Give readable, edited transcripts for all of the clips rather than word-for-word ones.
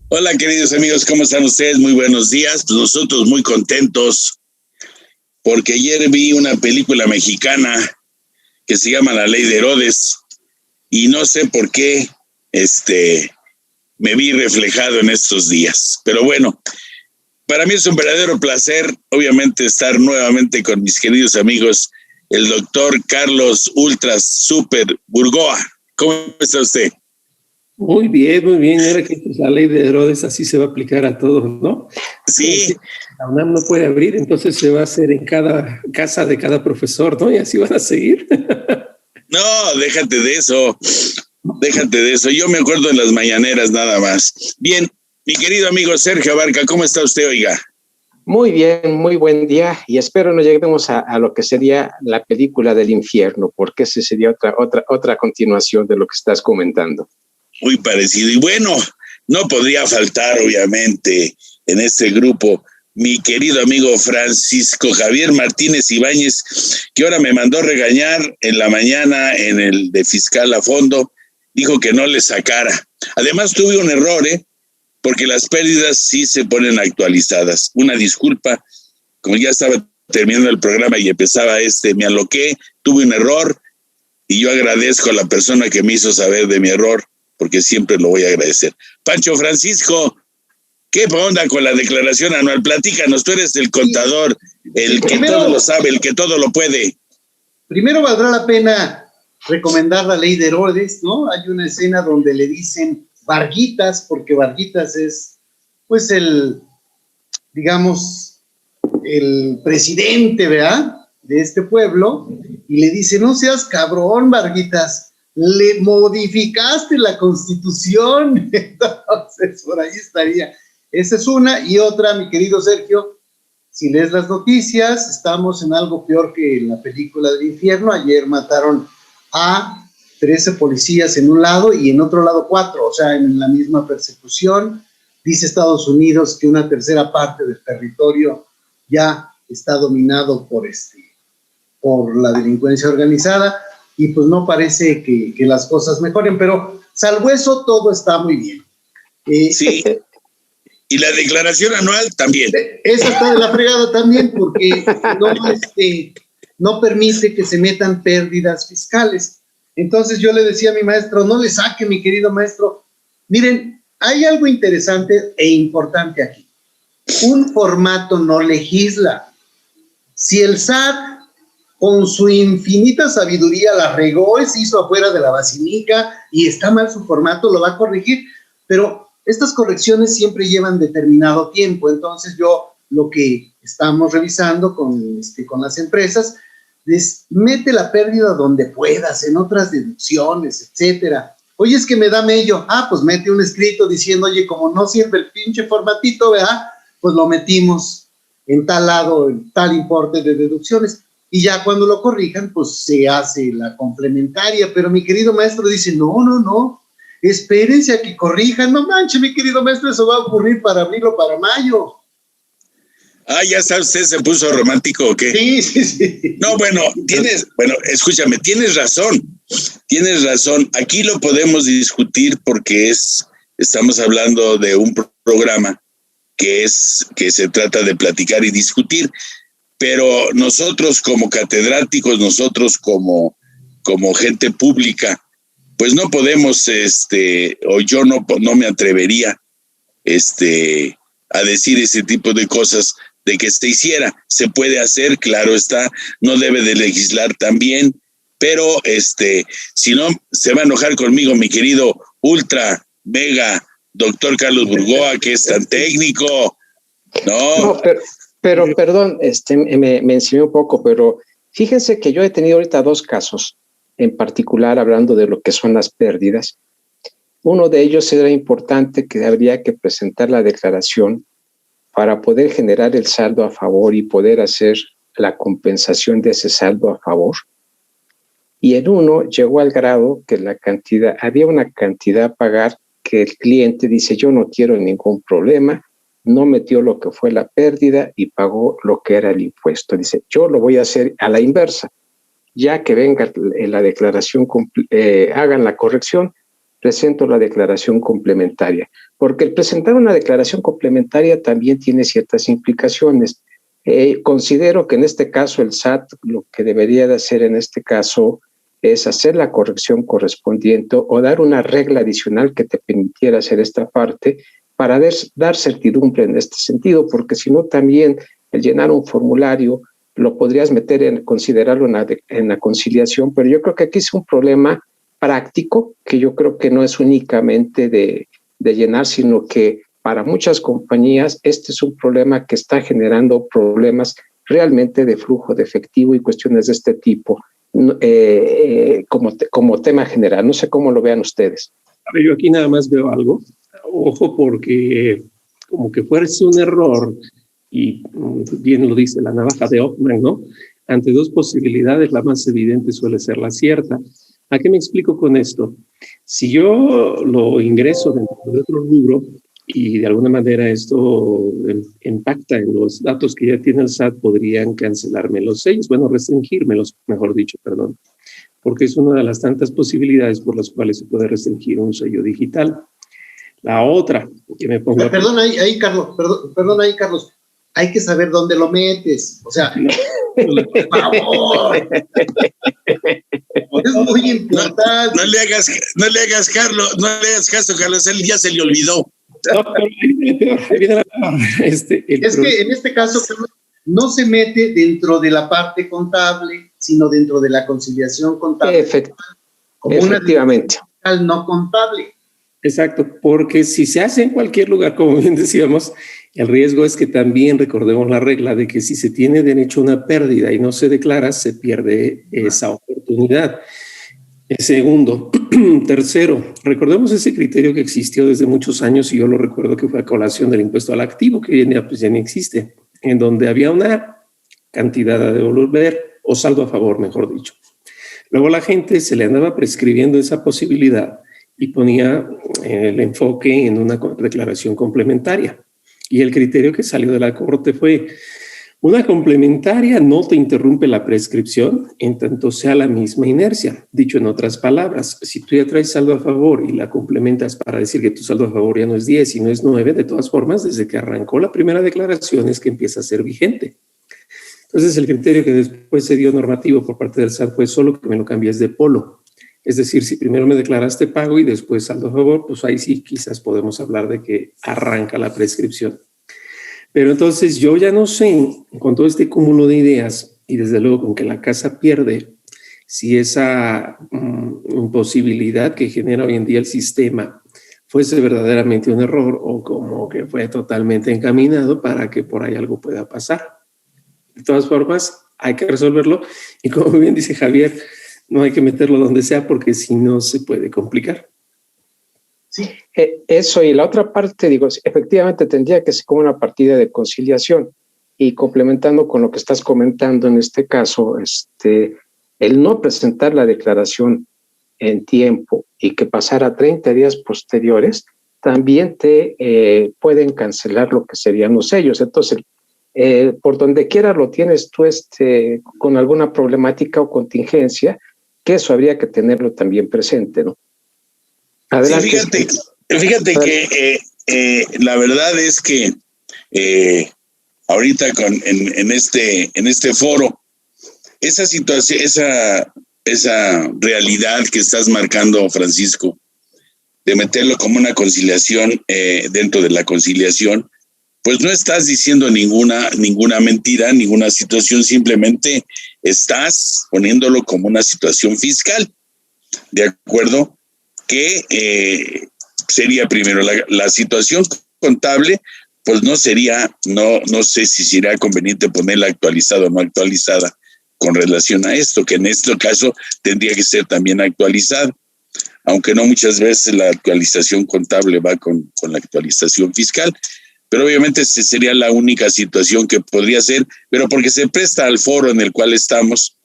Hola, queridos amigos, ¿cómo están ustedes? Muy buenos días. Pues nosotros muy contentos porque ayer vi una película mexicana que se llama La Ley de Herodes y no sé por qué me vi reflejado en estos días. Pero bueno, para mí es un verdadero placer, obviamente, estar nuevamente con mis queridos amigos, el doctor Carlos Ultra Super Burgoa. ¿Cómo está usted? Muy bien, muy bien. Ahora que la ley de Herodes así se va a aplicar a todos, ¿no? Sí. La UNAM no puede abrir, entonces se va a hacer en cada casa de cada profesor, ¿no? Y así van a seguir. No, déjate de eso. Déjate de eso. Yo me acuerdo en las mañaneras nada más. Bien, mi querido amigo Sergio Abarca, ¿cómo está usted, oiga? Muy bien, muy buen día y espero no lleguemos a lo que sería la película del infierno, porque ese sería otra continuación de lo que estás comentando. Muy parecido. Y bueno, no podría faltar, obviamente, en este grupo, mi querido amigo Francisco Javier Martínez Ibáñez, que ahora me mandó regañar en la mañana en el de Fiscal a Fondo, dijo que no le sacara. Además, tuve un error, porque las pérdidas sí se ponen actualizadas. Una disculpa, como ya estaba terminando el programa y empezaba me aloqué, tuve un error y yo agradezco a la persona que me hizo saber de mi error, porque siempre lo voy a agradecer. Pancho Francisco, ¿qué onda con la declaración anual? Platícanos, tú eres el contador, el que todo lo sabe, el que todo lo puede. Primero valdrá la pena recomendar La Ley de Herodes, ¿no? Hay una escena donde le dicen Varguitas, porque Varguitas es, pues, el presidente, ¿verdad?, de este pueblo, y le dice, no seas cabrón, Varguitas, le modificaste la Constitución. Entonces, por ahí estaría. Esa es una. Y otra, mi querido Sergio, si lees las noticias, estamos en algo peor que en la película del infierno. Ayer mataron a 13 policías en un lado y en otro lado 4, o sea, en la misma persecución. Dice Estados Unidos que una tercera parte del territorio ya está dominado por la delincuencia organizada. Y pues no parece que las cosas mejoren, pero salvo eso, todo está muy bien. Sí, y la declaración anual también. Esa está de la fregada también, porque no permite que se metan pérdidas fiscales. Entonces yo le decía a mi maestro, no le saque, mi querido maestro. Miren, hay algo interesante e importante aquí. Un formato no legisla. Si el SAT con su infinita sabiduría la regó y se hizo afuera de la basílica y está mal su formato, lo va a corregir, pero estas correcciones siempre llevan determinado tiempo. Entonces yo lo que estamos revisando con las empresas es mete la pérdida donde puedas, en otras deducciones, etcétera. Oye, es que me da mello, pues mete un escrito diciendo, oye, como no sirve el pinche formatito, ¿verdad?, pues lo metimos en tal lado, en tal importe de deducciones. Y ya cuando lo corrijan, pues se hace la complementaria. Pero mi querido maestro dice, no, espérense a que corrijan. No manches, mi querido maestro, eso va a ocurrir para abril o para mayo. Ya está, usted se puso romántico, ¿o qué? Sí. No, escúchame, tienes razón. Aquí lo podemos discutir porque estamos hablando de un programa que se trata de platicar y discutir. Pero nosotros como catedráticos, nosotros como gente pública, pues no podemos, o yo no me atrevería, a decir ese tipo de cosas de que se hiciera. Se puede hacer, claro está, no debe de legislar también, pero si no, se va a enojar conmigo mi querido ultra mega doctor Carlos Burgoa, que es tan técnico, ¿no? Pero perdón, me enseñó un poco, pero fíjense que yo he tenido ahorita 2 casos, en particular hablando de lo que son las pérdidas. Uno de ellos era importante que habría que presentar la declaración para poder generar el saldo a favor y poder hacer la compensación de ese saldo a favor. Y en uno llegó al grado que había una cantidad a pagar que el cliente dice, yo no quiero ningún problema, no metió lo que fue la pérdida y pagó lo que era el impuesto. Dice, yo lo voy a hacer a la inversa. Ya que venga la declaración, hagan la corrección, presento la declaración complementaria. Porque el presentar una declaración complementaria también tiene ciertas implicaciones. Considero que en este caso el SAT lo que debería de hacer en este caso es hacer la corrección correspondiente o dar una regla adicional que te permitiera hacer esta parte para dar certidumbre en este sentido, porque si no también el llenar un formulario lo podrías considerarlo en la conciliación, pero yo creo que aquí es un problema práctico que yo creo que no es únicamente de llenar, sino que para muchas compañías este es un problema que está generando problemas realmente de flujo de efectivo y cuestiones de este tipo, como tema general. No sé cómo lo vean ustedes. A ver, yo aquí nada más veo algo. Ojo, porque como que fuese un error, y bien lo dice la navaja de Ockman, ¿no? Ante dos posibilidades, la más evidente suele ser la cierta. ¿A qué me explico con esto? Si yo lo ingreso dentro de otro rubro y de alguna manera esto impacta en los datos que ya tiene el SAT, podrían cancelarme los sellos, bueno, restringírmelos, mejor dicho, perdón, porque es una de las tantas posibilidades por las cuales se puede restringir un sello digital. La otra, que me pongo... Perdón ahí, Carlos. Hay que saber dónde lo metes. O sea, por favor. Es muy importante. No le hagas caso, Carlos. Él ya se le olvidó. No, pero es que en este caso no se mete dentro de la parte contable, sino dentro de la conciliación contable. Efectivamente. Una no contable. Exacto, porque si se hace en cualquier lugar, como bien decíamos, el riesgo es que también recordemos la regla de que si se tiene derecho a una pérdida y no se declara, se pierde esa oportunidad. Segundo. Tercero, recordemos ese criterio que existió desde muchos años, y yo lo recuerdo que fue a colación del impuesto al activo, que ya ni existe, en donde había una cantidad a devolver o saldo a favor, mejor dicho. Luego la gente se le andaba prescribiendo esa posibilidad y ponía el enfoque en una declaración complementaria. Y el criterio que salió de la Corte fue: una complementaria no te interrumpe la prescripción en tanto sea la misma inercia. Dicho en otras palabras, si tú ya traes saldo a favor y la complementas para decir que tu saldo a favor ya no es 10 y no es 9, de todas formas, desde que arrancó la primera declaración es que empieza a ser vigente. Entonces, el criterio que después se dio normativo por parte del SAT fue solo que me lo cambies de polo. Es decir, si primero me declaraste pago y después saldo a favor, pues ahí sí quizás podemos hablar de que arranca la prescripción. Pero entonces yo ya no sé, con todo este cúmulo de ideas y desde luego con que la casa pierde, si esa imposibilidad que genera hoy en día el sistema fuese verdaderamente un error o como que fue totalmente encaminado para que por ahí algo pueda pasar. De todas formas, hay que resolverlo y como bien dice Javier, no hay que meterlo donde sea porque si no se puede complicar. Sí. Eso, y la otra parte, digo, efectivamente tendría que ser como una partida de conciliación, y complementando con lo que estás comentando en este caso, el no presentar la declaración en tiempo y que pasara 30 días posteriores, también te pueden cancelar lo que serían los sellos. Entonces, por donde quiera lo tienes tú con alguna problemática o contingencia, que eso habría que tenerlo también presente, ¿no? Adelante. Sí, fíjate que la verdad es que ahorita en este foro, esa situación, esa realidad que estás marcando, Francisco, de meterlo como una conciliación dentro de la conciliación, pues no estás diciendo ninguna mentira, ninguna situación, simplemente estás poniéndolo como una situación fiscal, ¿de acuerdo? Que sería primero la situación contable, pues no sé si sería conveniente ponerla actualizada o no actualizada con relación a esto, que en este caso tendría que ser también actualizada, aunque no muchas veces la actualización contable va con la actualización fiscal, pero obviamente esa sería la única situación que podría ser, pero porque se presta al foro en el cual estamos,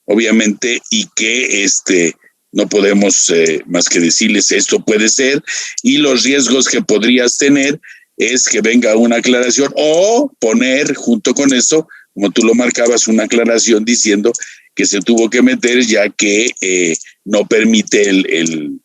obviamente, y que no podemos más que decirles esto puede ser, y los riesgos que podrías tener es que venga una aclaración o poner junto con eso, como tú lo marcabas, una aclaración diciendo que se tuvo que meter ya que no permite el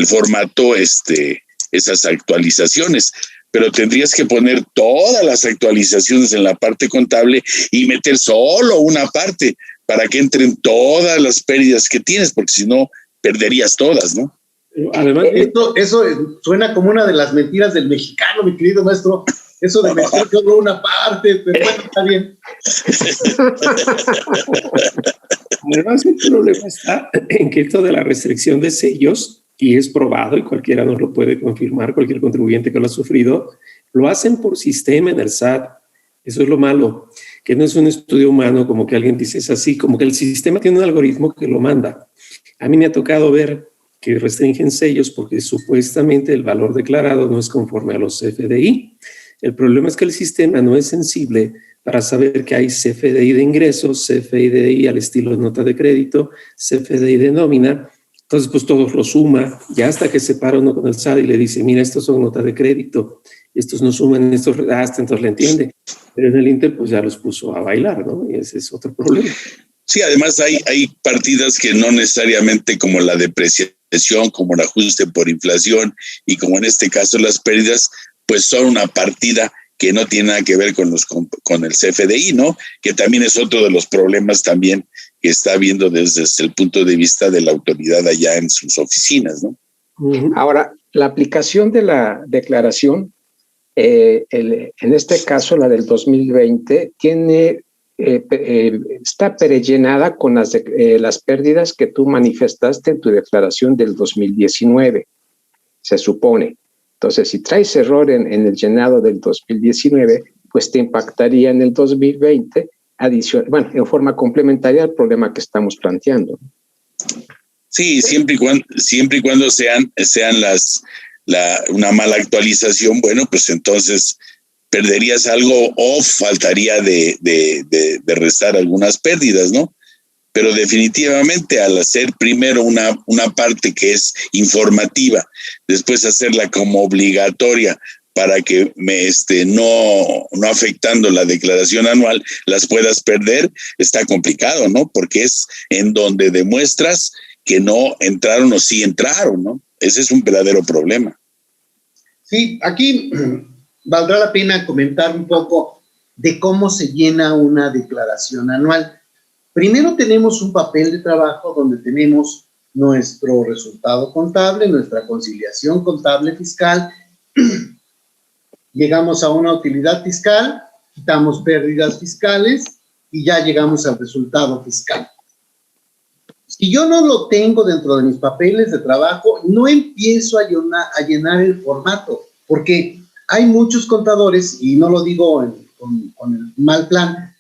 formato esas actualizaciones, pero tendrías que poner todas las actualizaciones en la parte contable y meter solo una parte para que entren todas las pérdidas que tienes, porque si no, perderías todas, ¿no? Además, eso suena como una de las mentiras del mexicano, mi querido maestro, eso de meter solo una parte, pero bueno, está bien. Además, el problema está en que esto de la restricción de sellos, y es probado, y cualquiera nos lo puede confirmar, cualquier contribuyente que lo ha sufrido, lo hacen por sistema en el SAT. Eso es lo malo, que no es un estudio humano, como que alguien dice es así, como que el sistema tiene un algoritmo que lo manda. A mí me ha tocado ver que restringen sellos porque supuestamente el valor declarado no es conforme a los CFDI. El problema es que el sistema no es sensible para saber que hay CFDI de ingresos, CFDI al estilo de nota de crédito, CFDI de nómina. Entonces, pues todos lo suma, ya hasta que se para uno con el SAT y le dice, mira, estos son notas de crédito, estos no suman, estos hasta entonces le entiende. Pero en el Inter, pues ya los puso a bailar, ¿no? Y ese es otro problema. Sí, además hay partidas que no necesariamente como la depreciación, como el ajuste por inflación y como en este caso las pérdidas, pues son una partida que no tiene nada que ver con el CFDI, ¿no? Que también es otro de los problemas también que está viendo desde el punto de vista de la autoridad allá en sus oficinas, ¿no? Ahora, la aplicación de la declaración, en este caso la del 2020, está prellenada con las pérdidas que tú manifestaste en tu declaración del 2019, se supone. Entonces, si traes error en el llenado del 2019, pues te impactaría en el 2020, en forma complementaria al problema que estamos planteando. Sí, siempre y cuando sean una mala actualización, bueno, pues entonces perderías algo o faltaría de restar algunas pérdidas, ¿no? Pero definitivamente al hacer primero una parte que es informativa, después hacerla como obligatoria para que no afectando la declaración anual las puedas perder, está complicado, ¿no? Porque es en donde demuestras que no entraron o sí entraron, ¿no? Ese es un verdadero problema. Sí, aquí valdrá la pena comentar un poco de cómo se llena una declaración anual. Primero tenemos un papel de trabajo donde tenemos nuestro resultado contable, nuestra conciliación contable fiscal. Llegamos a una utilidad fiscal, quitamos pérdidas fiscales y ya llegamos al resultado fiscal. Si yo no lo tengo dentro de mis papeles de trabajo, no empiezo a llenar el formato, porque hay muchos contadores, y no lo digo con el mal plan,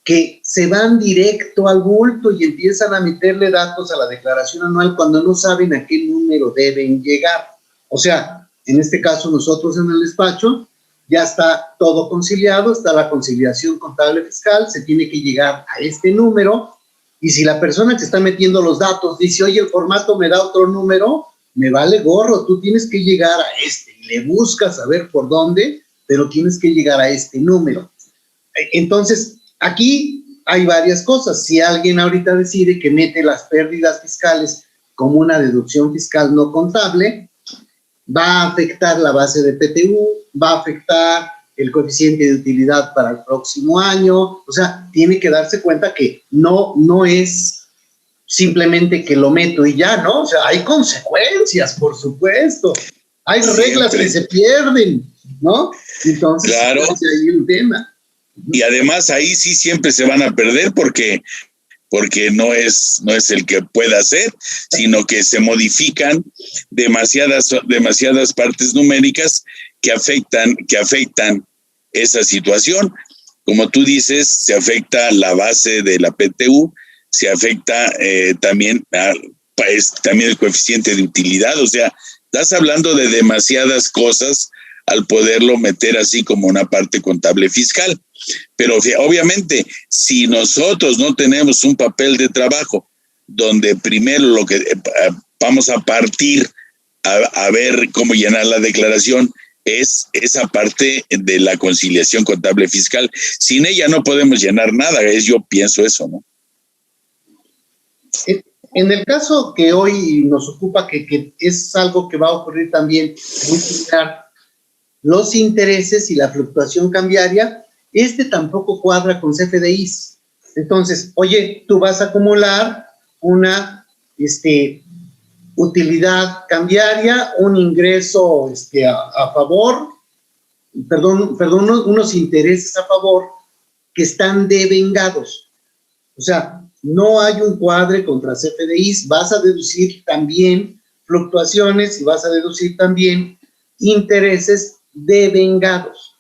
que se van directo al bulto y empiezan a meterle datos a la declaración anual cuando no saben a qué número deben llegar. O sea, en este caso nosotros en el despacho ya está todo conciliado, está la conciliación contable fiscal, se tiene que llegar a este número, y si la persona que está metiendo los datos dice, oye, el formato me da otro número, me vale gorro, tú tienes que llegar a este, y le buscas a ver por dónde, pero tienes que llegar a este número. Entonces, aquí hay varias cosas. Si alguien ahorita decide que mete las pérdidas fiscales como una deducción fiscal no contable, va a afectar la base de PTU, va a afectar el coeficiente de utilidad para el próximo año. O sea, tiene que darse cuenta que no es simplemente que lo meto y ya, ¿no? O sea, hay consecuencias, por supuesto. Hay reglas que se pierden, ¿no? Entonces, claro. Hay un tema. Y además ahí sí siempre se van a perder porque no es el que pueda hacer, sino que se modifican demasiadas partes numéricas que afectan esa situación. Como tú dices, se afecta la base de la PTU, se afecta también el coeficiente de utilidad. O sea, estás hablando de demasiadas cosas al poderlo meter así como una parte contable fiscal. Pero obviamente, si nosotros no tenemos un papel de trabajo donde primero lo que vamos a partir a ver cómo llenar la declaración es esa parte de la conciliación contable fiscal. Sin ella no podemos llenar nada, yo pienso eso, ¿no? En el caso que hoy nos ocupa, que es algo que va a ocurrir también muy similar, los intereses y la fluctuación cambiaria, tampoco cuadra con CFDIs. Entonces, oye, tú vas a acumular una utilidad cambiaria, un ingreso a favor, unos intereses a favor que están devengados. O sea, no hay un cuadre contra CFDIs, vas a deducir también fluctuaciones y vas a deducir también intereses devengados.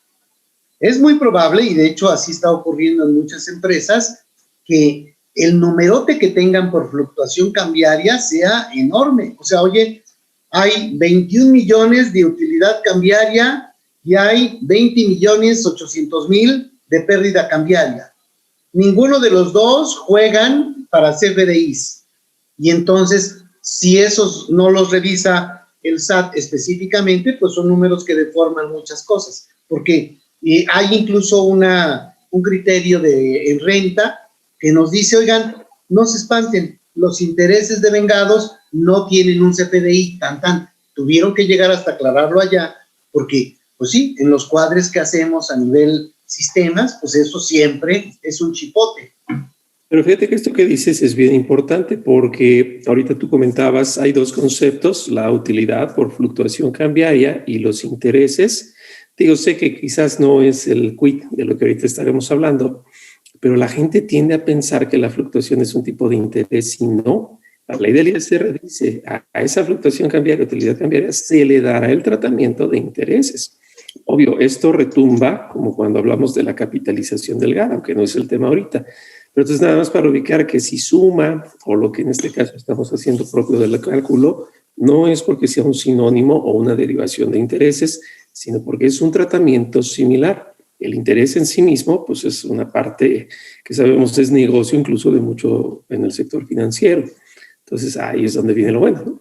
Es muy probable, y de hecho así está ocurriendo en muchas empresas, que el numerote que tengan por fluctuación cambiaria sea enorme. O sea, oye, hay 21 millones de utilidad cambiaria y hay 20.800.000 de pérdida cambiaria. Ninguno de los dos juegan para CFDIs. Y entonces, si esos no los revisa el SAT específicamente, pues son números que deforman muchas cosas. Porque hay incluso un criterio de renta que nos dice, oigan, no se espanten, los intereses devengados no tienen un CFDI, tuvieron que llegar hasta aclararlo allá, porque, pues sí, en los cuadres que hacemos a nivel sistemas, pues eso siempre es un chipote. Pero fíjate que esto que dices es bien importante, porque ahorita tú comentabas, hay dos conceptos, la utilidad por fluctuación cambiaria y los intereses. Digo, sé que quizás no es el quid de lo que ahorita estaremos hablando, pero la gente tiende a pensar que la fluctuación es un tipo de interés y no. La ley del ISR dice, a esa fluctuación cambiaria, utilidad cambiaria, se le dará el tratamiento de intereses. Obvio, esto retumba como cuando hablamos de la capitalización del GAD, aunque no es el tema ahorita. Pero entonces nada más para ubicar que si suma, o lo que en este caso estamos haciendo propio del cálculo, no es porque sea un sinónimo o una derivación de intereses, sino porque es un tratamiento similar. El interés en sí mismo, pues es una parte que sabemos es negocio incluso de mucho en el sector financiero. Entonces ahí es donde viene lo bueno, ¿no?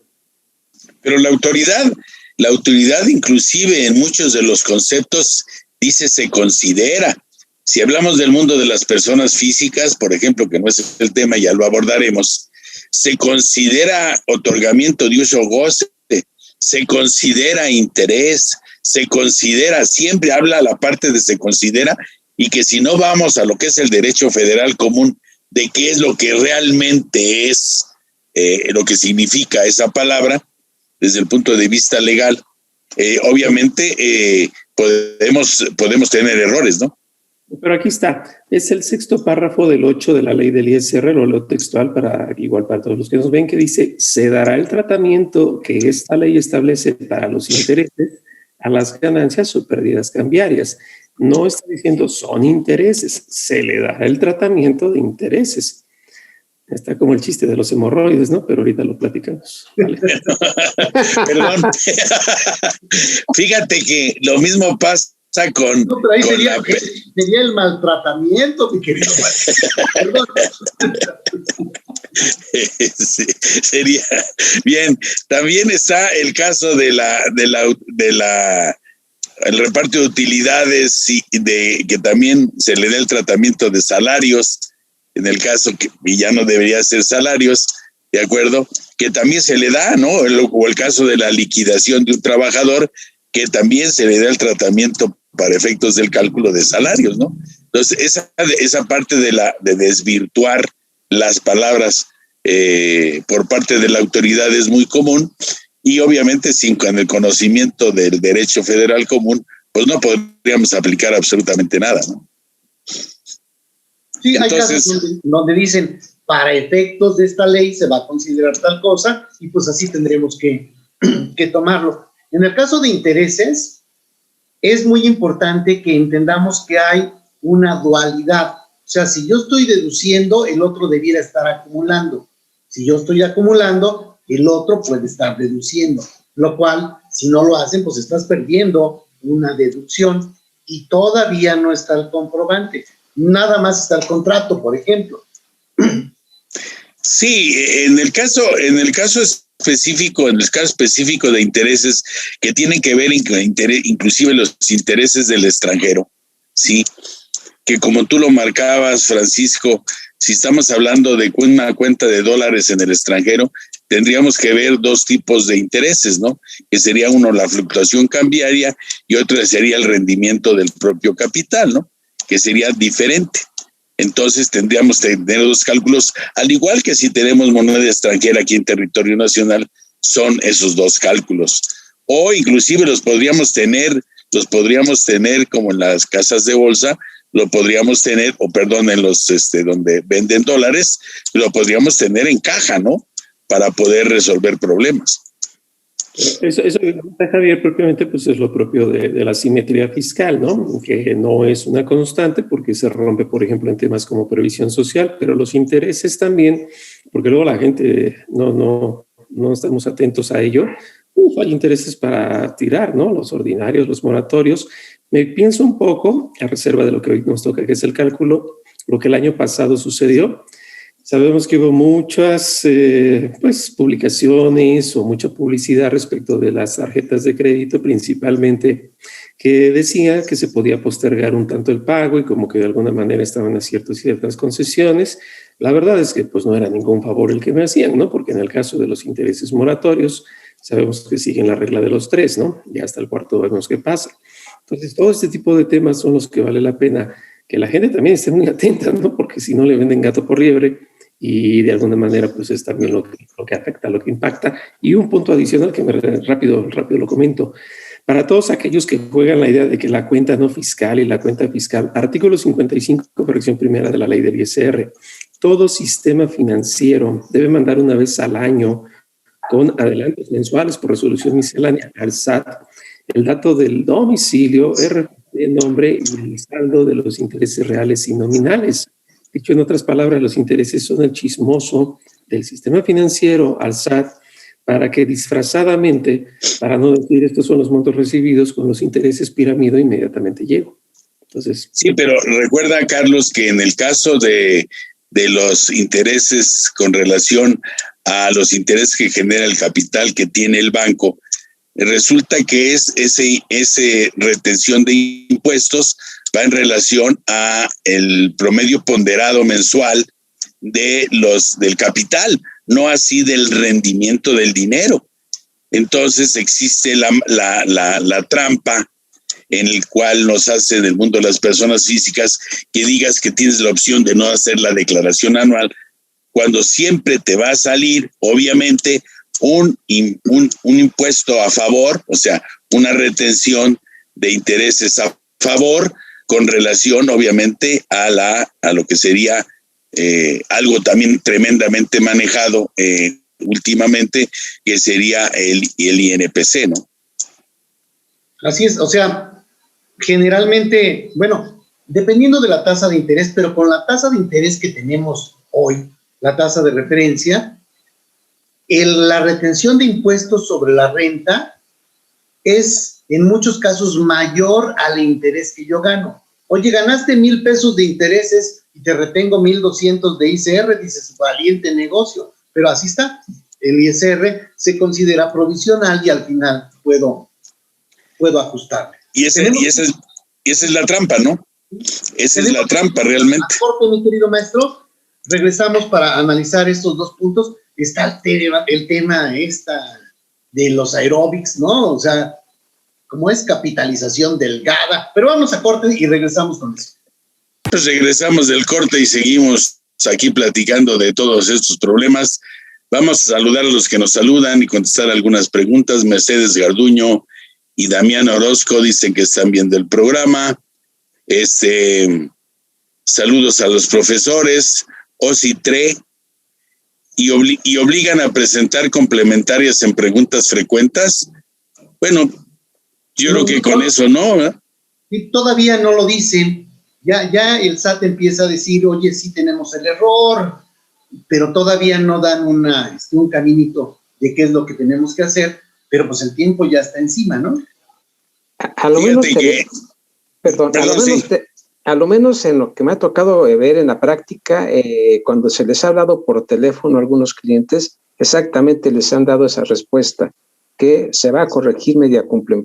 Pero la autoridad inclusive en muchos de los conceptos dice se considera. Si hablamos del mundo de las personas físicas, por ejemplo, que no es el tema, ya lo abordaremos, se considera otorgamiento de uso goce, se considera interés, se considera, siempre habla la parte de se considera, y que si no vamos a lo que es el derecho federal común, de qué es lo que realmente es, lo que significa esa palabra, desde el punto de vista legal, obviamente podemos tener errores, ¿no? Pero aquí está, es el sexto párrafo del 8 de la ley del ISR, lo leo textual igual para todos los que nos ven, que dice, se dará el tratamiento que esta ley establece para los intereses a las ganancias o pérdidas cambiarias. No está diciendo son intereses, se le dará el tratamiento de intereses. Está como el chiste de los hemorroides, ¿no? Pero ahorita lo platicamos. Vale. Perdón. Fíjate que lo mismo pasa con... No, pero ahí sería el maltratamiento, mi querido. Perdón. Sí, sería bien. También está el caso el reparto de utilidades y que también se le da el tratamiento de salarios, en el caso que ya no debería ser salarios, ¿de acuerdo? Que también se le da, ¿no? O el caso de la liquidación de un trabajador, que también se le da el tratamiento para efectos del cálculo de salarios, ¿no? Entonces, esa parte de desvirtuar las palabras por parte de la autoridad es muy común, y obviamente con el conocimiento del derecho federal común, pues no podríamos aplicar absolutamente nada, ¿no? Sí, hay casos donde dicen, para efectos de esta ley se va a considerar tal cosa, y pues así tendremos que tomarlo. En el caso de intereses, es muy importante que entendamos que hay una dualidad. O sea, si yo estoy deduciendo, el otro debiera estar acumulando. Si yo estoy acumulando, el otro puede estar deduciendo. Lo cual, si no lo hacen, pues estás perdiendo una deducción y todavía no está el comprobante. Nada más está el contrato, por ejemplo. Sí, en el caso específico de intereses que tienen que ver inclusive los intereses del extranjero, sí, que como tú lo marcabas, Francisco, si estamos hablando de una cuenta de dólares en el extranjero, tendríamos que ver dos tipos de intereses, ¿no? Que sería uno la fluctuación cambiaria y otro sería el rendimiento del propio capital, ¿no? Que sería diferente. Entonces tendríamos que tener dos cálculos, al igual que si tenemos moneda extranjera aquí en territorio nacional, son esos dos cálculos. O inclusive los podríamos tener como en las casas de bolsa, lo podríamos tener, en los donde venden dólares, lo podríamos tener en caja, ¿no? Para poder resolver problemas. Eso Javier, propiamente pues es lo propio de la simetría fiscal, ¿no? Que no es una constante porque se rompe, por ejemplo, en temas como previsión social, pero los intereses también, porque luego la gente no estamos atentos a ello. Hay intereses para tirar, ¿no? Los ordinarios, los moratorios. Me pienso un poco, a reserva de lo que hoy nos toca, que es el cálculo, lo que el año pasado sucedió. Sabemos que hubo muchas publicaciones o mucha publicidad respecto de las tarjetas de crédito, principalmente, que decía que se podía postergar un tanto el pago y como que de alguna manera estaban a ciertas concesiones. La verdad es que pues no era ningún favor el que me hacían, ¿no? Porque en el caso de los intereses moratorios, sabemos que siguen la regla de los 3, ¿no? Ya hasta el cuarto vemos qué pasa. Entonces, todo este tipo de temas son los que vale la pena que la gente también esté muy atenta, ¿no? Porque si no le venden gato por liebre y de alguna manera pues es también lo que afecta, lo que impacta. Y un punto adicional que rápido lo comento. Para todos aquellos que juegan la idea de que la cuenta no fiscal y la cuenta fiscal, artículo 55, corrección primera de la ley del ISR, todo sistema financiero debe mandar una vez al año con adelantos mensuales por resolución miscelánea al SAT el dato del domicilio, el nombre y el saldo de los intereses reales y nominales. Dicho en otras palabras, los intereses son el chismoso del sistema financiero al SAT para que disfrazadamente, para no decir estos son los montos recibidos, con los intereses piramido inmediatamente llego. Entonces, sí, pero recuerda, Carlos, que en el caso de los intereses con relación a los intereses que genera el capital que tiene el banco, resulta que es ese retención de impuestos va en relación a el promedio ponderado mensual del capital, no así del rendimiento del dinero. Entonces existe la trampa en el cual nos hace en el mundo de las personas físicas que digas que tienes la opción de no hacer la declaración anual, cuando siempre te va a salir, obviamente, un impuesto a favor, o sea, una retención de intereses a favor con relación, obviamente, a lo que sería algo también tremendamente manejado últimamente, que sería el INPC, ¿no? Así es, o sea, generalmente, bueno, dependiendo de la tasa de interés, pero con la tasa de interés que tenemos hoy, la tasa de referencia, la retención de impuestos sobre la renta es en muchos casos mayor al interés que yo gano. Oye, ganaste 1,000 pesos de intereses y te retengo 1,200 de ISR, dices, valiente negocio, pero así está. El ISR se considera provisional y al final puedo ajustarme. Y esa es la trampa, ¿no? Esa es la trampa realmente. Corte, mi querido maestro, regresamos para analizar estos dos puntos. Está el tema de los aeróbics, ¿no? O sea, como es capitalización delgada. Pero vamos a corte y regresamos con eso. Pues regresamos del corte y seguimos aquí platicando de todos estos problemas. Vamos a saludar a los que nos saludan y contestar algunas preguntas. Mercedes Garduño y Damián Orozco dicen que están viendo el programa. Saludos a los profesores. Ositre. Y obligan a presentar complementarias en preguntas frecuentes. Bueno, yo creo que con eso no, ¿verdad? Y todavía no lo dicen. Ya el SAT empieza a decir, oye, sí tenemos el error, pero todavía no dan un caminito de qué es lo que tenemos que hacer, pero pues el tiempo ya está encima, ¿no? A lo menos a lo menos en lo que me ha tocado ver en la práctica, cuando se les ha hablado por teléfono a algunos clientes, exactamente les han dado esa respuesta, que se va a corregir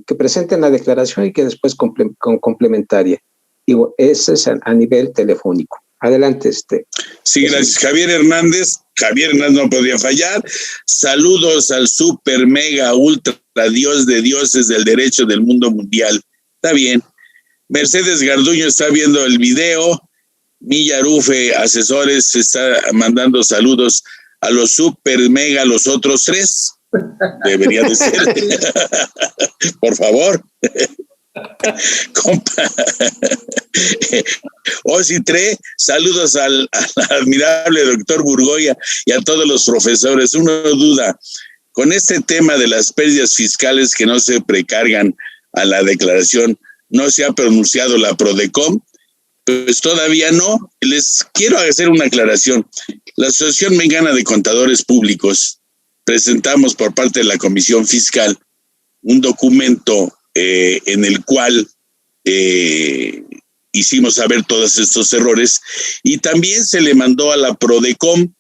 que presenten la declaración y que después con complementaria. Digo, ese es a nivel telefónico. Adelante, Sí, gracias. Javier Hernández no podía fallar. Saludos al super, mega, ultra dios de dioses del derecho del mundo mundial. Está bien. Mercedes Garduño está viendo el video. Milla Arufe, asesores, está mandando saludos a los super, mega, los otros 3. Debería de ser. Por favor. Ositre, saludos al admirable doctor Burgoya y a todos los profesores. Uno duda, con este tema de las pérdidas fiscales que no se precargan a la declaración, ¿no se ha pronunciado la Prodecom? Pues todavía no. Les quiero hacer una aclaración. La Asociación Mexicana de Contadores Públicos presentamos por parte de la Comisión Fiscal un documento en el cual hicimos saber todos estos errores, y también se le mandó a la Prodecom,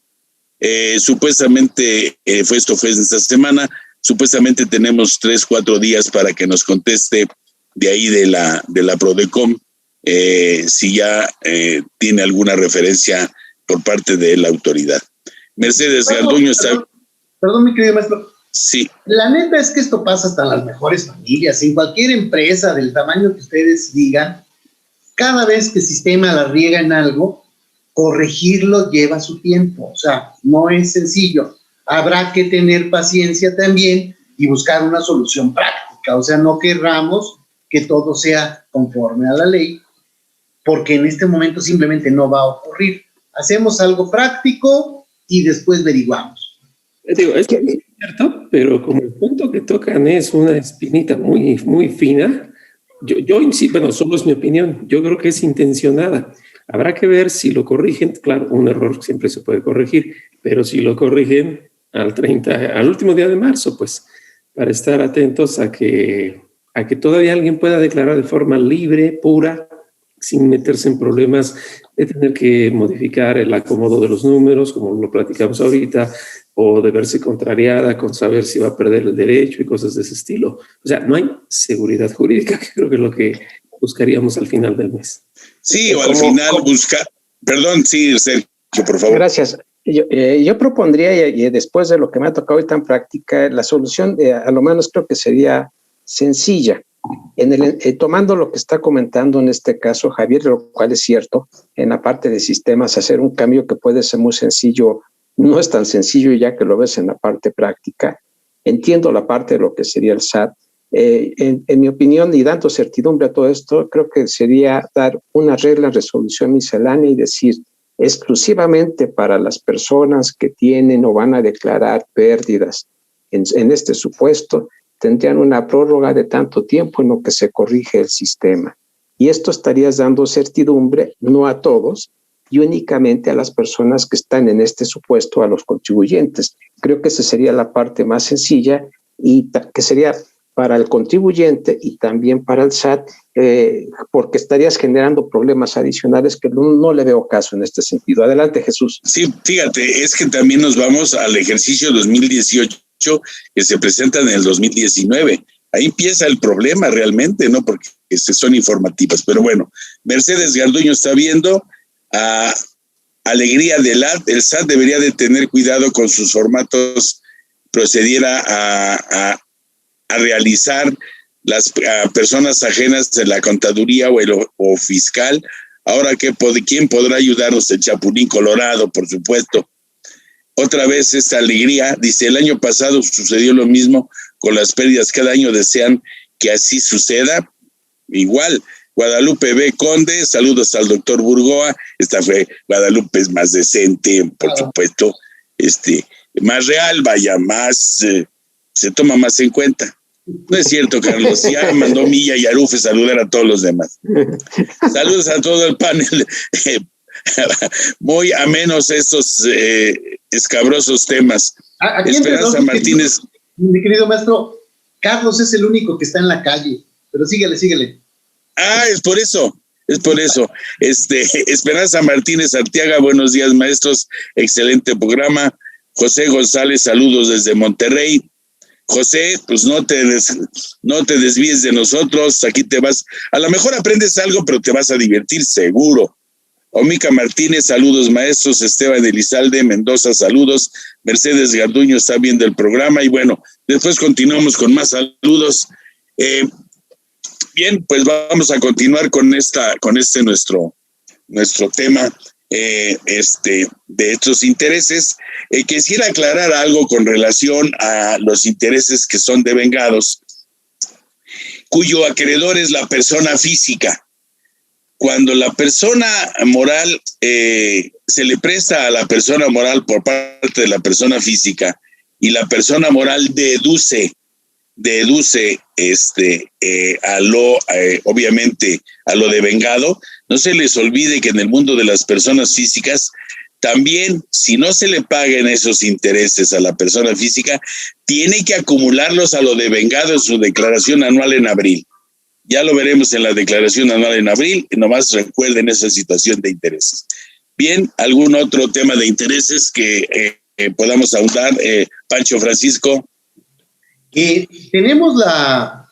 supuestamente esto fue esta semana, supuestamente tenemos 3-4 días para que nos conteste de ahí de la Prodecom, si ya tiene alguna referencia por parte de la autoridad. Mercedes Garduño está... Perdón, mi querido maestro. Sí. La neta es que esto pasa hasta en las mejores familias, en cualquier empresa del tamaño que ustedes digan. Cada vez que el sistema la riega en algo, corregirlo lleva su tiempo. O sea, no es sencillo. Habrá que tener paciencia también y buscar una solución práctica. O sea, no querramos que todo sea conforme a la ley, porque en este momento simplemente no va a ocurrir. Hacemos algo práctico y después averiguamos. Digo, es cierto, pero como el punto que tocan es una espinita muy, muy fina, yo insisto, bueno, solo es mi opinión, yo creo que es intencionada. Habrá que ver si lo corrigen. Claro, un error siempre se puede corregir, pero si lo corrigen al último día de marzo, pues, para estar atentos a que todavía alguien pueda declarar de forma libre, pura, sin meterse en problemas de tener que modificar el acomodo de los números, como lo platicamos ahorita, o de verse contrariada con saber si va a perder el derecho y cosas de ese estilo. O sea, no hay seguridad jurídica, que creo que es lo que buscaríamos al final del mes. Sí, o al final buscar... Perdón, sí, Sergio, por favor. Gracias. Yo propondría, y después de lo que me ha tocado hoy tan práctica, la solución, a lo menos creo que sería sencilla. Tomando lo que está comentando en este caso Javier, lo cual es cierto, en la parte de sistemas, hacer un cambio que puede ser muy sencillo, no es tan sencillo ya que lo ves en la parte práctica. Entiendo la parte de lo que sería el SAT. En mi opinión, y dando certidumbre a todo esto, creo que sería dar una regla de resolución miscelánea y decir exclusivamente para las personas que tienen o van a declarar pérdidas en este supuesto, tendrían una prórroga de tanto tiempo en lo que se corrige el sistema. Y esto estarías dando certidumbre no a todos, y únicamente a las personas que están en este supuesto, a los contribuyentes. Creo que esa sería la parte más sencilla y que sería para el contribuyente y también para el SAT, porque estarías generando problemas adicionales que no le veo caso en este sentido. Adelante, Jesús. Sí, fíjate, es que también nos vamos al ejercicio 2018 que se presenta en el 2019. Ahí empieza el problema realmente, ¿no? Porque son informativas. Pero bueno, Mercedes Garduño está viendo... alegría del AT, el SAT debería de tener cuidado con sus formatos, procediera a realizar las personas ajenas de la contaduría o fiscal. Ahora, ¿quién podrá ayudarnos? El Chapulín Colorado, por supuesto. Otra vez esta alegría, dice, el año pasado sucedió lo mismo con las pérdidas, cada año desean que así suceda, igual. Guadalupe B. Conde, saludos al doctor Burgoa. Esta fue Guadalupe, es más decente, por supuesto, más real, vaya, más, se toma más en cuenta. No es cierto, Carlos, ya mandó Milla y Arufe saludar a todos los demás. Saludos a todo el panel. Muy amenos estos escabrosos temas. Aquí Esperanza Martínez. Mi querido maestro, Carlos es el único que está en la calle. pero síguele. Es por eso. Esperanza Martínez Arteaga, buenos días, maestros, excelente programa. José González, saludos desde Monterrey. José, pues no te desvíes de nosotros, aquí te vas, a lo mejor aprendes algo, pero te vas a divertir seguro. Omica Martínez, saludos maestros. Esteban Elizalde Mendoza, saludos. Mercedes Garduño está viendo el programa y bueno, después continuamos con más saludos. Bien, pues vamos a continuar con nuestro tema de estos intereses. Quisiera aclarar algo con relación a los intereses que son devengados, cuyo acreedor es la persona física. Cuando la persona moral se le presta a la persona moral por parte de la persona física y la persona moral deduce obviamente a lo devengado, no se les olvide que en el mundo de las personas físicas también, si no se le pagan esos intereses a la persona física, tiene que acumularlos a lo devengado en su declaración anual en abril. Ya lo veremos en la declaración anual en abril, y nomás recuerden esa situación de intereses. Bien, ¿algún otro tema de intereses que podamos ahondar? Pancho Francisco. Tenemos la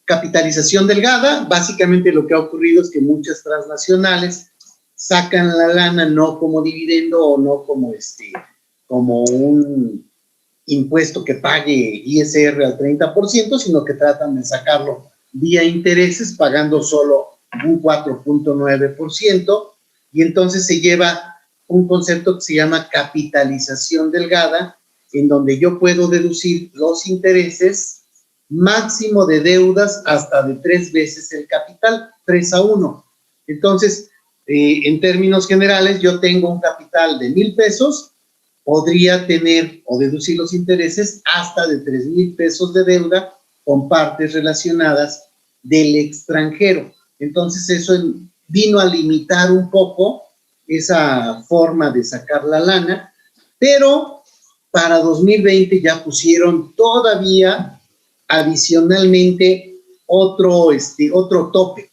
capitalización delgada. Básicamente lo que ha ocurrido es que muchas transnacionales sacan la lana no como dividendo o no como un impuesto que pague ISR al 30%, sino que tratan de sacarlo vía intereses, pagando solo un 4.9%, y entonces se lleva un concepto que se llama capitalización delgada, en donde yo puedo deducir los intereses máximo de deudas hasta de 3 veces el capital, 3-1. Entonces, en términos generales, yo tengo un capital de 1,000 pesos, podría tener o deducir los intereses hasta de 3,000 pesos de deuda con partes relacionadas del extranjero. Entonces, eso vino a limitar un poco esa forma de sacar la lana, pero para 2020 ya pusieron todavía adicionalmente otro tope.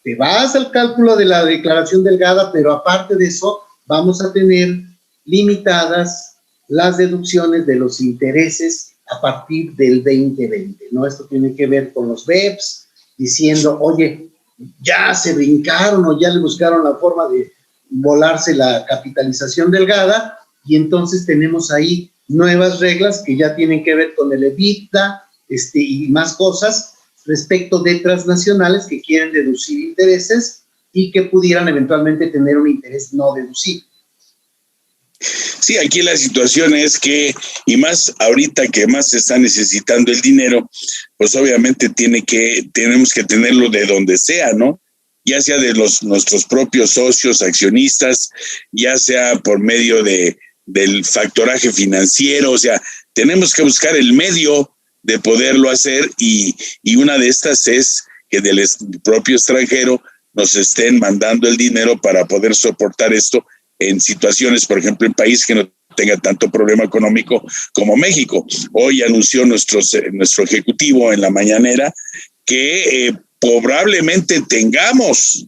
Te vas al cálculo de la declaración delgada, pero aparte de eso, vamos a tener limitadas las deducciones de los intereses a partir del 2020, ¿no? Esto tiene que ver con los BEPS, diciendo, oye, ya se brincaron o ya le buscaron la forma de volarse la capitalización delgada, y entonces tenemos ahí nuevas reglas que ya tienen que ver con el EBITDA y más cosas respecto de transnacionales que quieren deducir intereses y que pudieran eventualmente tener un interés no deducible. Sí, aquí la situación es que, y más ahorita que más se está necesitando el dinero, pues obviamente tenemos que tenerlo de donde sea, ¿no? Ya sea de nuestros propios socios, accionistas, ya sea por medio del factoraje financiero, o sea, tenemos que buscar el medio de poderlo hacer, y una de estas es que del propio extranjero nos estén mandando el dinero para poder soportar esto en situaciones, por ejemplo, en países que no tenga tanto problema económico como México. Hoy anunció nuestro ejecutivo en la mañanera que probablemente tengamos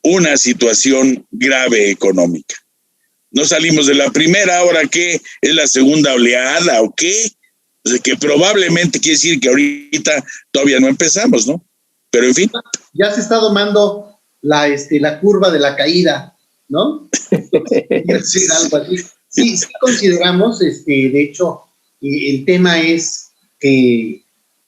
una situación grave económica. No salimos de la primera, ¿ahora qué? ¿Es la segunda oleada o qué? O sea, que probablemente quiere decir que ahorita todavía no empezamos, ¿no? Pero en fin. Ya se está domando la curva de la caída, ¿no? Sí, algo así. Sí, consideramos, de hecho, el tema es que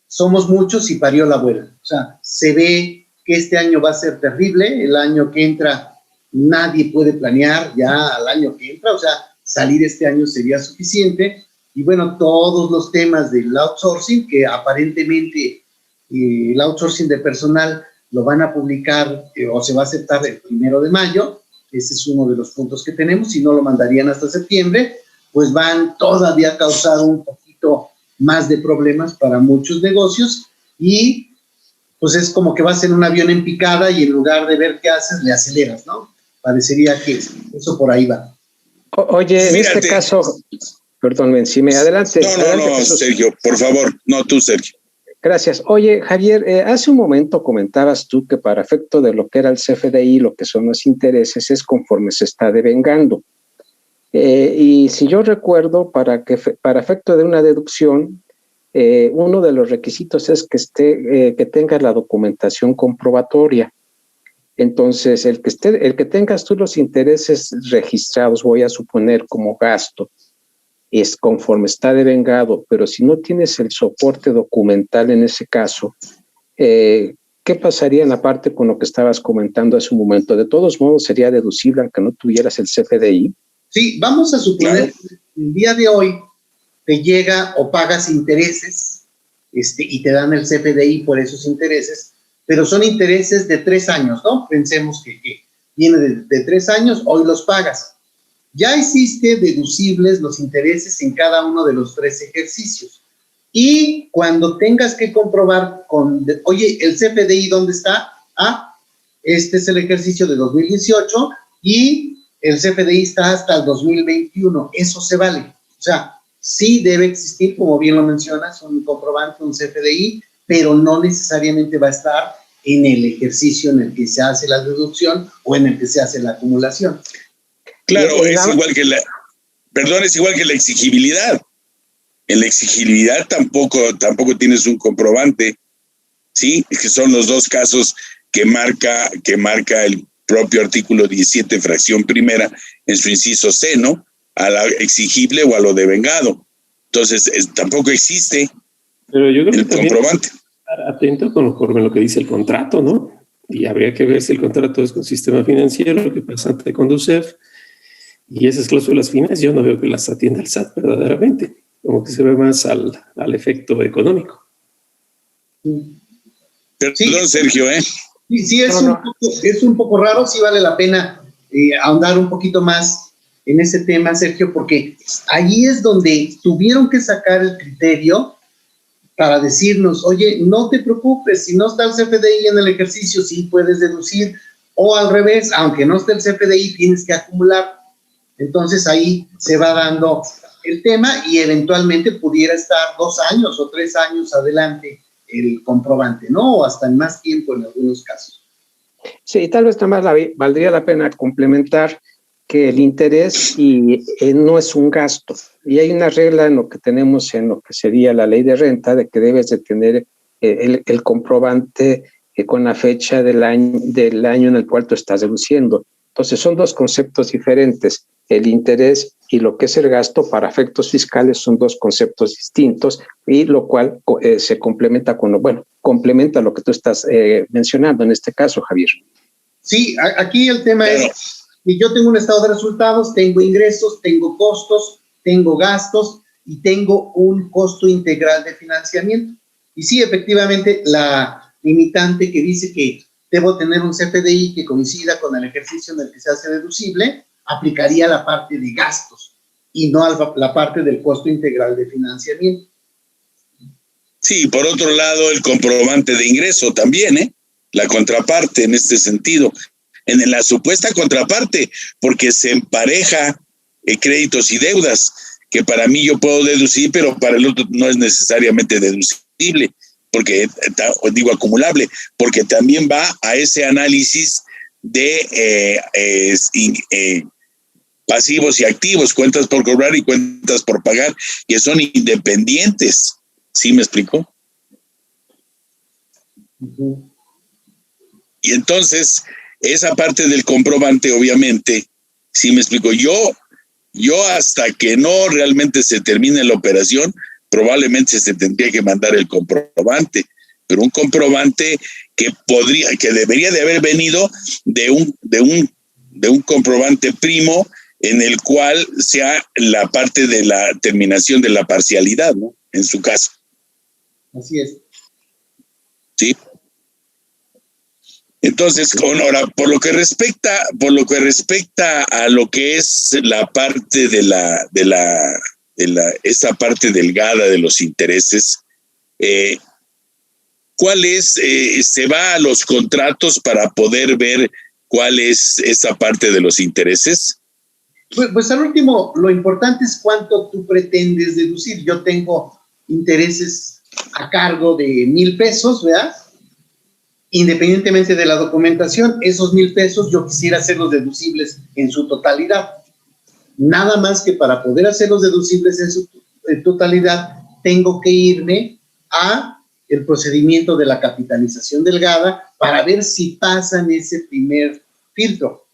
somos muchos y parió la abuela. O sea, se ve que este año va a ser terrible, el año que entra nadie puede planear ya al año que entra, o sea, salir este año sería suficiente. Y bueno, todos los temas del outsourcing, que aparentemente el outsourcing de personal lo van a publicar o se va a aceptar el 1 de mayo, ese es uno de los puntos que tenemos, si no lo mandarían hasta septiembre, pues van todavía a causar un poquito más de problemas para muchos negocios, y pues es como que vas en un avión en picada y en lugar de ver qué haces, le aceleras, ¿no? Parecería que eso por ahí va. Oye, en este caso, Perdón, me encimé. Adelante. No, Sergio, por favor. No, tú, Sergio. Gracias. Oye, Javier, hace un momento comentabas tú que para efecto de lo que era el CFDI, lo que son los intereses es conforme se está devengando. Y si yo recuerdo, para efecto de una deducción, uno de los requisitos es que tengas la documentación comprobatoria. Entonces, el que tengas tú los intereses registrados, voy a suponer como gasto, es conforme está devengado, pero si no tienes el soporte documental en ese caso, ¿qué pasaría en la parte con lo que estabas comentando hace un momento? ¿De todos modos sería deducible aunque no tuvieras el CFDI? Sí, vamos a suponer que el día de hoy te llega o pagas intereses y te dan el CFDI por esos intereses, pero son intereses de 3 años, ¿no? Pensemos que viene de 3 años, hoy los pagas. Ya hiciste deducibles los intereses en cada uno de los 3 ejercicios. Y cuando tengas que comprobar oye, ¿el CFDI dónde está? Este es el ejercicio de 2018 y el CFDI está hasta el 2021. Eso se vale. O sea, sí debe existir, como bien lo mencionas, un comprobante, un CFDI, pero no necesariamente va a estar en el ejercicio en el que se hace la deducción o en el que se hace la acumulación. Claro, es igual que la exigibilidad. En la exigibilidad tampoco tienes un comprobante, ¿sí? Es que son los 2 casos que marca el propio artículo 17, fracción primera, en su inciso C, ¿no? A la exigible o a lo devengado. Entonces, tampoco existe. Pero yo creo el que comprobante. Estar atento conforme lo que dice el contrato, ¿no? Y habría que ver si el contrato es con sistema financiero, que pasa ante Conducef. Y esas cláusulas finas yo no veo que las atienda el SAT verdaderamente, como que se ve más al efecto económico. Perdón, sí. Sergio, Sí, es un poco raro, sí vale la pena ahondar un poquito más en ese tema, Sergio, porque ahí es donde tuvieron que sacar el criterio para decirnos, oye, no te preocupes, si no está el CFDI en el ejercicio, sí puedes deducir, o al revés, aunque no esté el CFDI, tienes que acumular. Entonces ahí se va dando el tema y eventualmente pudiera estar 2 años o 3 años adelante el comprobante, ¿no? O hasta en más tiempo en algunos casos. Sí, tal vez también valdría la pena complementar que el interés no es un gasto. Y hay una regla en lo que tenemos en lo que sería la ley de renta de que debes de tener el comprobante con la fecha del año en el cual tú estás deduciendo. Entonces son 2 conceptos diferentes. El interés y lo que es el gasto para efectos fiscales son 2 conceptos distintos y lo cual se complementa complementa lo que tú estás mencionando en este caso, Javier. Sí, aquí el tema es que yo tengo un estado de resultados, tengo ingresos, tengo costos, tengo gastos y tengo un costo integral de financiamiento. Y sí, efectivamente, la limitante que dice que debo tener un CFDI que coincida con el ejercicio en el que se hace deducible, aplicaría la parte de gastos y no la parte del costo integral de financiamiento. Sí, por otro lado, el comprobante de ingreso también, la contraparte en este sentido, en la supuesta contraparte, porque se empareja créditos y deudas, que para mí yo puedo deducir, pero para el otro no es necesariamente deducible, porque digo acumulable, porque también va a ese análisis de pasivos y activos, cuentas por cobrar y cuentas por pagar, que son independientes. ¿Sí me explico? Uh-huh. Y entonces, esa parte del comprobante, obviamente, ¿sí me explico? Yo hasta que no realmente se termine la operación, probablemente se tendría que mandar el comprobante, pero un comprobante que debería de haber venido de un comprobante primo en el cual sea la parte de la terminación de la parcialidad, ¿no? En su caso. Así es. Sí. Entonces, ahora, por lo que respecta a lo que es la parte esta parte delgada de los intereses, ¿cuál es? ¿Se va a los contratos para poder ver cuál es esa parte de los intereses? Pues al último, lo importante es cuánto tú pretendes deducir. Yo tengo intereses a cargo de 1,000 pesos, ¿verdad? Independientemente de la documentación, esos 1,000 pesos yo quisiera hacerlos deducibles en su totalidad. Nada más que para poder hacerlos deducibles en su totalidad, tengo que irme a el procedimiento de la capitalización delgada para ver si pasan ese primer filtro.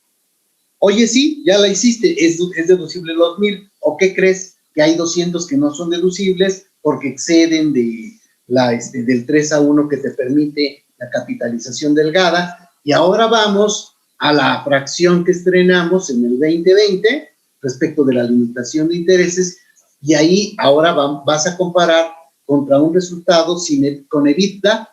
Oye, sí, ya la hiciste, es deducible los 1,000, ¿o qué crees? Que hay 200 que no son deducibles porque exceden del 3:1 que te permite la capitalización delgada, y ahora vamos a la fracción que estrenamos en el 2020 respecto de la limitación de intereses, y ahí ahora vas a comparar contra un resultado con EBITDA,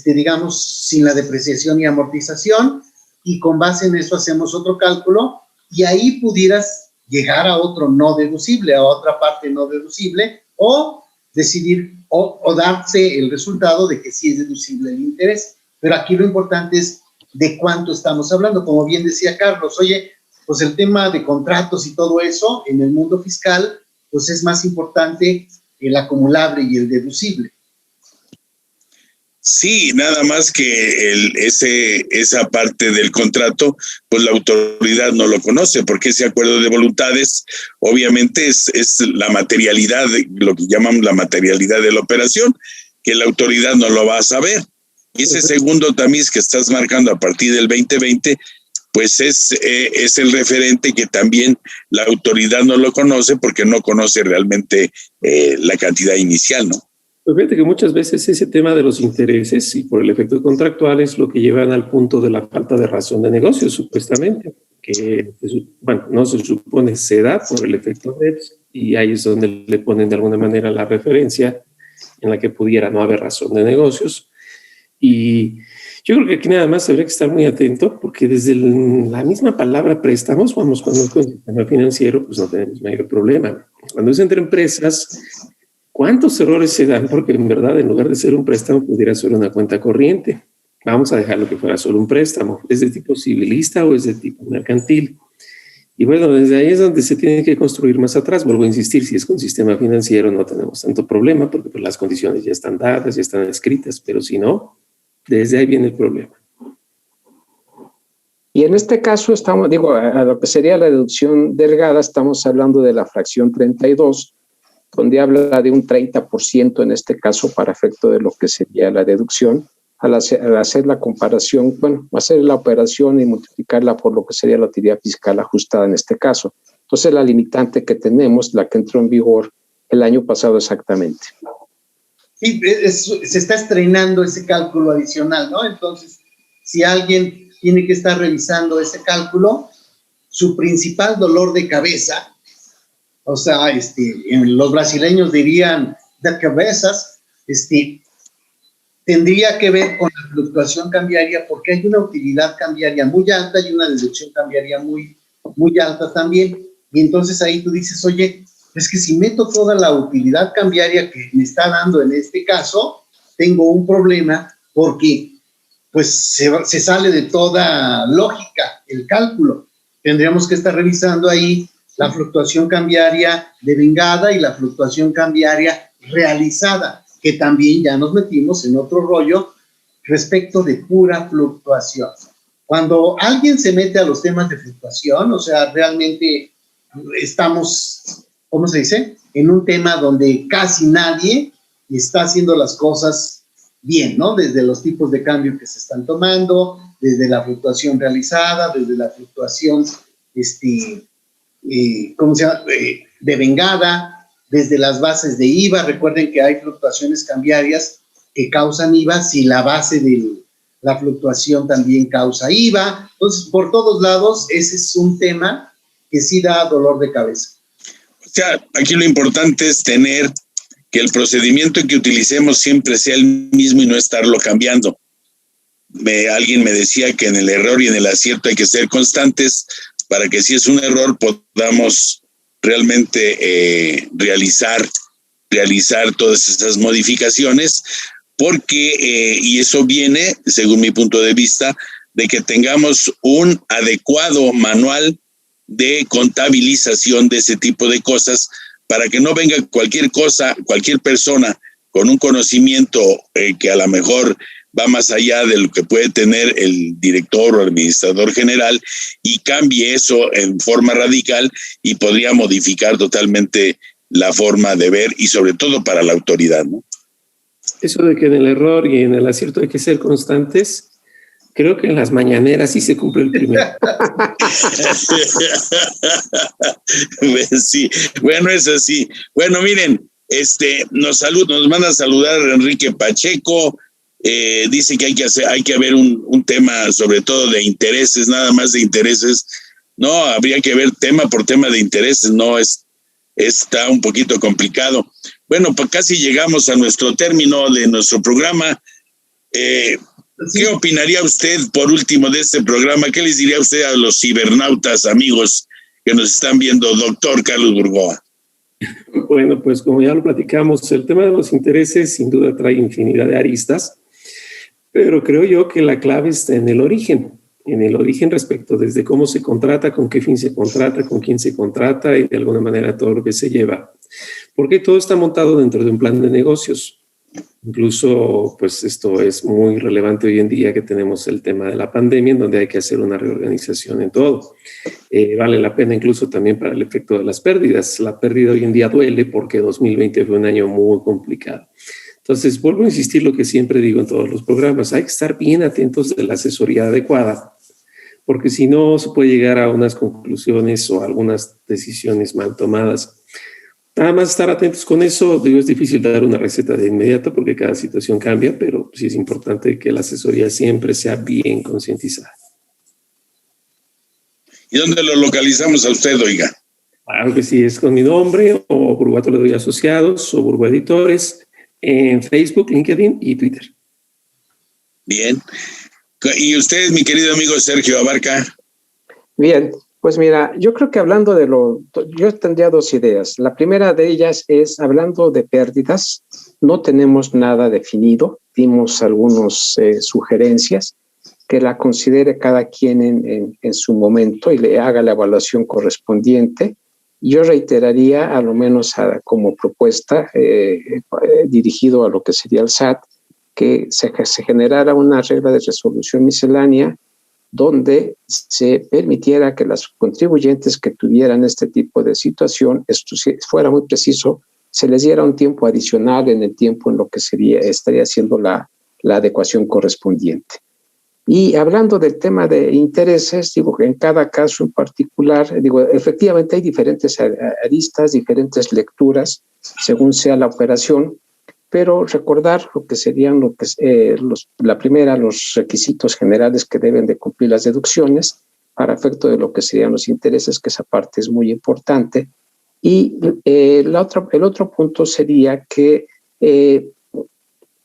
digamos, sin la depreciación y amortización, y con base en eso hacemos otro cálculo, y ahí pudieras llegar a otro no deducible, a otra parte no deducible, o decidir o darse el resultado de que sí es deducible el interés. Pero aquí lo importante es de cuánto estamos hablando. Como bien decía Carlos, oye, pues el tema de contratos y todo eso en el mundo fiscal, pues es más importante el acumulable y el deducible. Sí, nada más que esa parte del contrato, pues la autoridad no lo conoce, porque ese acuerdo de voluntades obviamente es la materialidad, lo que llamamos la materialidad de la operación, que la autoridad no lo va a saber. Y ese segundo tamiz que estás marcando a partir del 2020, pues es el referente que también la autoridad no lo conoce porque no conoce realmente la cantidad inicial, ¿no? Pues fíjate que muchas veces ese tema de los intereses y por el efecto contractual es lo que llevan al punto de la falta de razón de negocio, supuestamente, que, bueno, no se supone se da por el efecto REPS, y ahí es donde le ponen de alguna manera la referencia en la que pudiera no haber razón de negocios. Y yo creo que aquí nada más habría que estar muy atento, porque desde la misma palabra préstamos, vamos, cuando es con el sistema financiero, pues no tenemos mayor problema. Cuando es entre empresas, ¿cuántos errores se dan? Porque en verdad, en lugar de ser un préstamo, pudiera ser una cuenta corriente. Vamos a dejarlo que fuera solo un préstamo. ¿Es de tipo civilista o es de tipo mercantil? Y bueno, desde ahí es donde se tiene que construir más atrás. Vuelvo a insistir, si es con sistema financiero no tenemos tanto problema, porque pues, las condiciones ya están dadas, ya están escritas, pero si no, desde ahí viene el problema. Y en este caso estamos, a lo que sería la deducción delgada, estamos hablando de la fracción 32, donde habla de un 30% en este caso para efecto de lo que sería la deducción, al hacer la comparación, bueno, hacer la operación y multiplicarla por lo que sería la utilidad fiscal ajustada en este caso. Entonces, la limitante que tenemos, la que entró en vigor el año pasado exactamente. Sí, se está estrenando ese cálculo adicional, ¿no? Entonces, si alguien tiene que estar revisando ese cálculo, su principal dolor de cabeza, o sea, los brasileños dirían de cabezas, tendría que ver con la fluctuación cambiaria, porque hay una utilidad cambiaria muy alta y una deducción cambiaria muy, muy alta también. Y entonces ahí tú dices, oye, es que si meto toda la utilidad cambiaria que me está dando en este caso, tengo un problema porque pues se sale de toda lógica el cálculo. Tendríamos que estar revisando ahí la fluctuación cambiaria devengada y la fluctuación cambiaria realizada, que también ya nos metimos en otro rollo respecto de pura fluctuación. Cuando alguien se mete a los temas de fluctuación, o sea, realmente estamos, ¿cómo se dice?, en un tema donde casi nadie está haciendo las cosas bien, ¿no? Desde los tipos de cambio que se están tomando, desde la fluctuación realizada, desde la fluctuación, ¿cómo se llama?, devengada, desde las bases de IVA. Recuerden que hay fluctuaciones cambiarias que causan IVA si la base de la fluctuación también causa IVA. Entonces, por todos lados, ese es un tema que sí da dolor de cabeza. O sea, aquí lo importante es tener que el procedimiento que utilicemos siempre sea el mismo y no estarlo cambiando. Alguien me decía que en el error y en el acierto hay que ser constantes para que si es un error podamos realmente realizar todas esas modificaciones, porque, y eso viene, según mi punto de vista, de que tengamos un adecuado manual de contabilización de ese tipo de cosas, para que no venga cualquier persona con un conocimiento que a lo mejor va más allá de lo que puede tener el director o administrador general y cambie eso en forma radical y podría modificar totalmente la forma de ver y sobre todo para la autoridad, ¿no? Eso de que en el error y en el acierto hay que ser constantes, creo que en las mañaneras sí se cumple el primero. Sí, bueno, es así. Bueno, miren, nos manda a saludar Enrique Pacheco. Dice que hay que ver un tema sobre todo de intereses, nada más de intereses. No, habría que ver tema por tema de intereses, no está un poquito complicado. Bueno, pues casi llegamos a nuestro término de nuestro programa. ¿Qué opinaría usted, por último, de este programa? ¿Qué les diría usted a los cibernautas amigos que nos están viendo, doctor Carlos Burgoa? Bueno, pues como ya lo platicamos, el tema de los intereses sin duda trae infinidad de aristas, pero creo yo que la clave está en el origen respecto desde cómo se contrata, con qué fin se contrata, con quién se contrata y de alguna manera todo lo que se lleva. Porque todo está montado dentro de un plan de negocios. Incluso, pues esto es muy relevante hoy en día que tenemos el tema de la pandemia, en donde hay que hacer una reorganización en todo. Vale la pena incluso también para el efecto de las pérdidas. La pérdida hoy en día duele porque 2020 fue un año muy complicado. Entonces, vuelvo a insistir lo que siempre digo en todos los programas. Hay que estar bien atentos de la asesoría adecuada, porque si no se puede llegar a unas conclusiones o algunas decisiones mal tomadas. Nada más estar atentos con eso. Digo, es difícil dar una receta de inmediato porque cada situación cambia, pero sí es importante que la asesoría siempre sea bien concientizada. ¿Y dónde lo localizamos a usted, oiga? Claro que sí, es con mi nombre o Burgoa Toledo y Asociados o Burgoa Editores en Facebook, LinkedIn y Twitter. Bien. ¿Y usted, mi querido amigo Sergio Abarca? Bien, pues mira, yo creo que yo tendría dos ideas. La primera de ellas es, hablando de pérdidas, no tenemos nada definido, dimos algunas sugerencias, que la considere cada quien en su momento y le haga la evaluación correspondiente. Yo reiteraría, a lo menos como propuesta, dirigido a lo que sería el SAT, que se generara una regla de resolución miscelánea donde se permitiera que los contribuyentes que tuvieran este tipo de situación, esto si fuera muy preciso, se les diera un tiempo adicional en el tiempo en lo que estaría haciendo la adecuación correspondiente. Y hablando del tema de intereses, digo que en cada caso en particular, efectivamente hay diferentes aristas, diferentes lecturas, según sea la operación, pero recordar lo que serían la primera, los requisitos generales que deben de cumplir las deducciones para efecto de lo que serían los intereses, que esa parte es muy importante. Y el otro punto sería que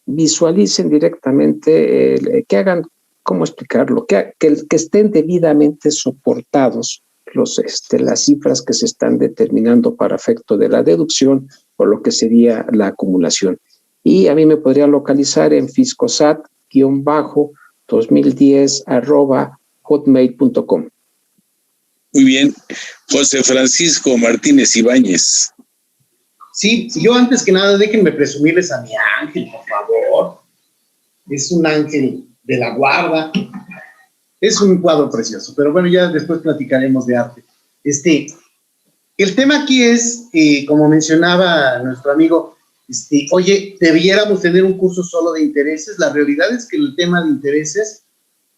visualicen directamente, que hagan, ¿cómo explicarlo? Que estén debidamente soportados las cifras que se están determinando para efecto de la deducción o lo que sería la acumulación. Y a mí me podría localizar en fiscosat-2010@hotmail.com. Muy bien. José Francisco Martínez Ibáñez. Sí, yo antes que nada déjenme presumirles a mi ángel, por favor. Es un ángel de la guarda. Es un cuadro precioso, pero bueno, ya después platicaremos de arte. El tema aquí es, como mencionaba nuestro amigo, oye, debiéramos tener un curso solo de intereses. La realidad es que el tema de intereses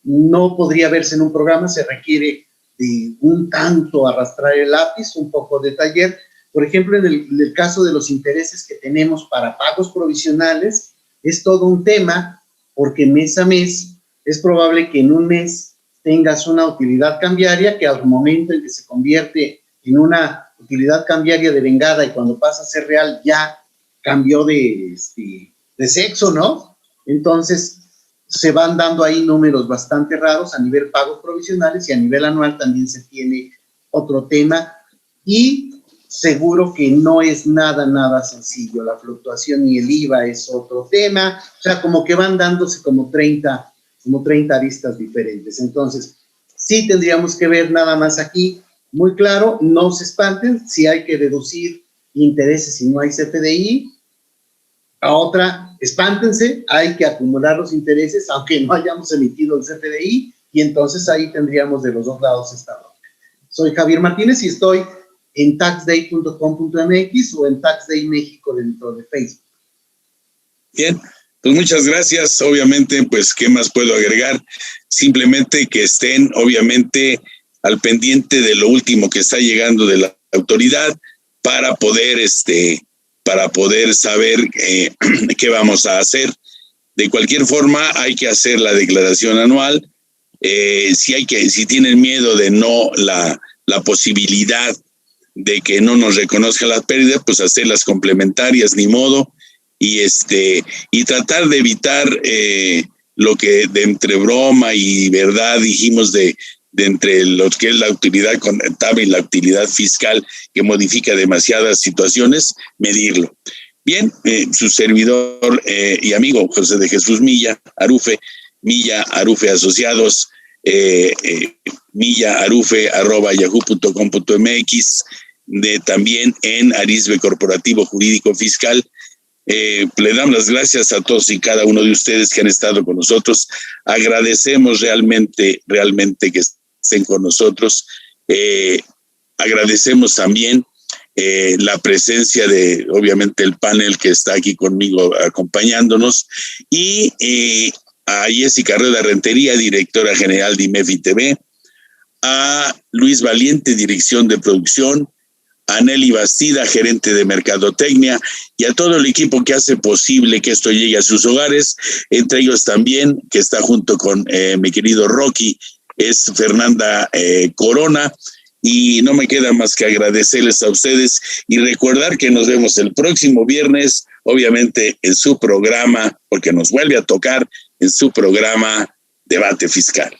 no podría verse en un programa, se requiere de un tanto arrastrar el lápiz, un poco de taller. Por ejemplo, en el caso de los intereses que tenemos para pagos provisionales, es todo un tema, porque mes a mes es probable que en un mes tengas una utilidad cambiaria que al momento en que se convierte en una utilidad cambiaria devengada y cuando pasa a ser real ya cambió de sexo, ¿no? Entonces se van dando ahí números bastante raros a nivel pagos provisionales y a nivel anual también se tiene otro tema y seguro que no es nada sencillo. La fluctuación y el IVA es otro tema, o sea, como que van dándose como 30 aristas diferentes. Entonces, sí tendríamos que ver nada más aquí muy claro, no se espanten, si hay que deducir intereses si no hay CFDI. A otra, espántense, hay que acumular los intereses, aunque no hayamos emitido el CFDI, y entonces ahí tendríamos de los dos lados esta bronca. Soy Javier Martínez y estoy en taxday.com.mx o en Taxday México dentro de Facebook. Bien, pues muchas gracias. Obviamente, pues, ¿qué más puedo agregar? Simplemente que estén, obviamente, al pendiente de lo último que está llegando de la autoridad para poder saber qué vamos a hacer. De cualquier forma, hay que hacer la declaración anual. Si tienen miedo de la posibilidad de que no nos reconozcan las pérdidas, pues hacer las complementarias, ni modo, y tratar de evitar lo que de entre broma y verdad dijimos de entre lo que es la utilidad contable y la utilidad fiscal, que modifica demasiadas situaciones, medirlo. Bien, su servidor y amigo José de Jesús Milla Arufe Asociados, millaarufe@yahoo.com.mx, también en Arisbe Corporativo Jurídico Fiscal. Le damos las gracias a todos y cada uno de ustedes que han estado con nosotros. Agradecemos realmente que estén con nosotros. Agradecemos también la presencia de, obviamente, el panel que está aquí conmigo acompañándonos, y a Jessica Rueda Rentería, directora general de IMEFI TV, a Luis Valiente, dirección de producción, a Nelly Bastida, gerente de mercadotecnia, y a todo el equipo que hace posible que esto llegue a sus hogares, entre ellos también, que está junto con mi querido Rocky, es Fernanda Corona, y no me queda más que agradecerles a ustedes y recordar que nos vemos el próximo viernes, obviamente en su programa, porque nos vuelve a tocar en su programa Debate Fiscal.